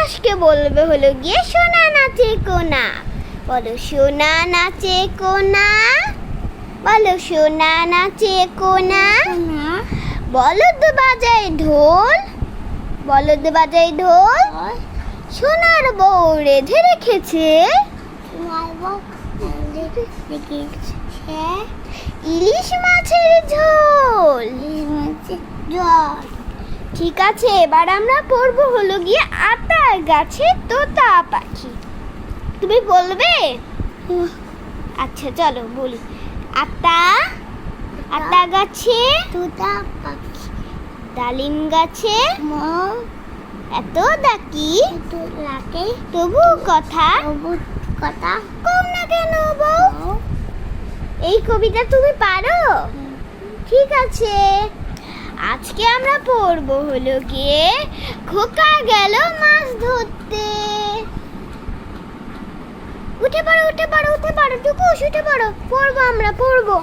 আজকে বলবে হলো গিয়ে সোনা নাচে কোনা। বলো সোনা নাচে কোনা, বলো সোনা নাচে কোনা। বলদ বাজায় ঢোল, বলদ বাজায় ঢোল। সোনার বউ রেঁধে রেখেছে ইলিশ মাছের ঝোল। ঠিক আছে, এবার আমরা পড়বো হলো গিয়ে আতা গাছে তোতা পাখি। তুমি বলবে? আচ্ছা চলো বলি। আতা, আতা গাছে তোতা পাখি, ডালিম গাছে এত ডাকি তবু কথা কম না কেন বউ? এই কবিতা তুমি পারো? ঠিক আছে, আজকে আমরা পড়বো হলো গিয়ে খোকা গেল মাছ ধরতে। উঠে পড়ো, উঠে পড়ো, উঠে পড়ো টুকুস, উঠে পড়ো, পড়বো আমরা পড়বো।